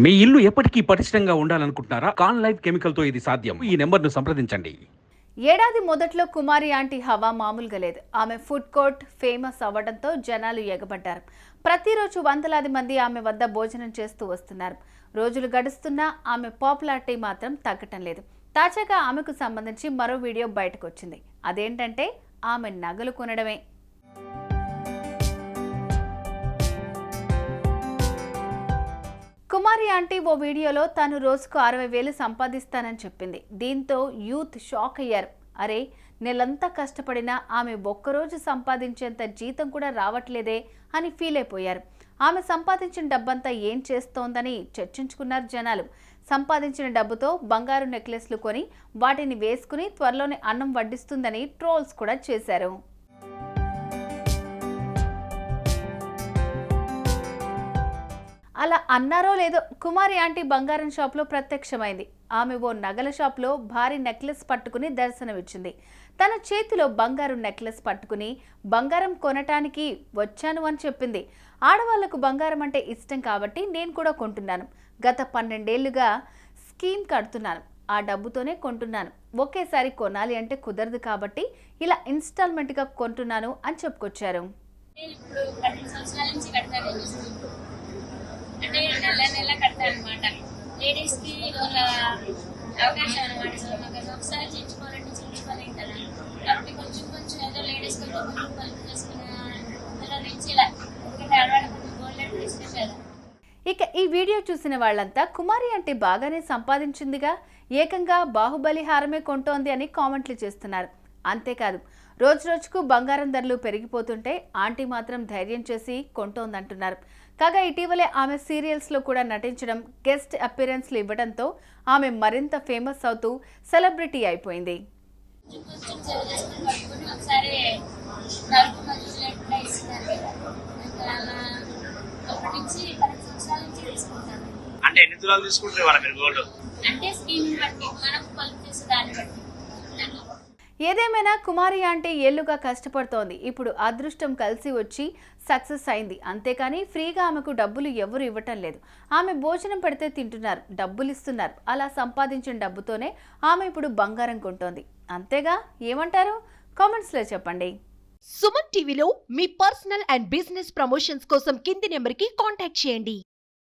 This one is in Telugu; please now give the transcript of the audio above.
మీ ఇల్లు ఎప్పటికీ పటిష్టంగా ఉండాలనుకుంటున్నారా? కాన్ లైఫ్ కెమికల్ తో ఇది సాధ్యం. ఈ నెంబర్ను సంప్రదించండి. ఏడాది మొదట్లో కుమారి ఆంటీ హవా మామూలుగా లేదు. ఆమె ఫుడ్ కోర్ట్ ఫేమస్ అవ్వడంతో జనాలు ఎగబడ్డారు. ప్రతిరోజు వందలాది మంది ఆమె వద్ద భోజనం చేస్తూ వస్తున్నారు. రోజులు గడుస్తున్నా ఆమె పాపులారిటీ మాత్రం తగ్గటం లేదు. తాజాగా ఆమెకు సంబంధించి మరో వీడియో బయటకు వచ్చింది. అదేంటంటే ఆమె నగలు కొనడమే. కుమారి ఆంటీ ఓ వీడియోలో తాను రోజుకు 60,000 సంపాదిస్తానని చెప్పింది. దీంతో యూత్ షాక్ అయ్యారు. అరే, నెలంతా కష్టపడినా ఆమె ఒక్కరోజు సంపాదించేంత జీతం కూడా రావట్లేదే అని ఫీల్ అయిపోయారు. ఆమె సంపాదించిన డబ్బంతా ఏం చేస్తోందని చర్చించుకున్నారు జనాలు. సంపాదించిన డబ్బుతో బంగారు నెక్లెస్లు కొని వాటిని వేసుకుని త్వరలోనే అన్నం వడ్డిస్తుందని ట్రోల్స్ కూడా చేశారు. అలా అన్నారో లేదో, కుమారి ఆంటీ బంగారం షాప్లో ప్రత్యక్షమైంది. ఆమె ఓ నగల షాప్లో భారీ నెక్లెస్ పట్టుకుని దర్శనమిచ్చింది. తన చేతిలో బంగారు నెక్లెస్ పట్టుకుని బంగారం కొనటానికి వచ్చాను అని చెప్పింది. ఆడవాళ్లకు బంగారం అంటే ఇష్టం కాబట్టి నేను కూడా కొంటున్నాను. గత 12 ఏళ్లుగా స్కీమ్ కడుతున్నాను. ఆ డబ్బుతోనే కొంటున్నాను. ఒకేసారి కొనాలి అంటే కుదరదు కాబట్టి ఇలా ఇన్స్టాల్మెంట్గా కొంటున్నాను అని చెప్పుకొచ్చారు. అంటే నెల నెల కడతాను అనమాట. లేడీస్కి ఒక అవకాశం అనమాట. సో మాకు ఒకసారి చేయించుకోవాలంటే చేయించుకోలేం కదా. కాబట్టి కొంచెం కొంచెం ఏదో లేడీస్ కొంచెం కొంచెం పలుపు చేసుకున్న అందులో నుంచి ఇలా ఎందుకంటే అలవాటు కొంచెం గోల్డ్ ఇష్టం కదా. ఇక ఈ వీడియో చూసిన వాళ్ళంతా కుమారి అంటే బాగానే సంపాదించిందిగా, ఏకంగా బాహుబలి హారమే కొంటోంది అని కామెంట్లు చేస్తున్నారు. అంతేకాదు, రోజురోజుకు బంగారం ధరలు పెరిగిపోతుంటే ఆంటీ మాత్రం ధైర్యం చేసి కొంటోందంటున్నారు. కాగా ఇటీవలే ఆమె సీరియల్స్లో కూడా నటించడం, గెస్ట్ అపిరెన్స్లు ఇవ్వడంతో ఆమె మరింత ఫేమస్ అవుతూ సెలబ్రిటీ అయిపోయింది. అంటే ఎన్ని తులాలు తీసుకుంటారు మీరు గోల్డ్? అంటే స్కీమ్ బట్టి మనం కొలుపు చేసే దాన్ని బట్టి. ఏదేమైనా కుమారి ఆంటీ ఏళ్లుగా కష్టపడుతోంది. ఇప్పుడు అదృష్టం కలిసి వచ్చి సక్సెస్ అయింది. అంతేకాని ఫ్రీగా ఆమెకు డబ్బులు ఎవరు ఇవ్వటం లేదు. ఆమె భోజనం పెడితే తింటున్నారు, డబ్బులు ఇస్తున్నారు. అలా సంపాదించిన డబ్బుతోనే ఆమె ఇప్పుడు బంగారం కొంటోంది. అంతేగా, ఏమంటారు? కామెంట్స్లో చెప్పండి. సుమన్ టీవీలో మీ పర్సనల్ అండ్ బిజినెస్ ప్రమోషన్స్ కోసం కింది నెంబర్కి కాంటాక్ట్ చేయండి.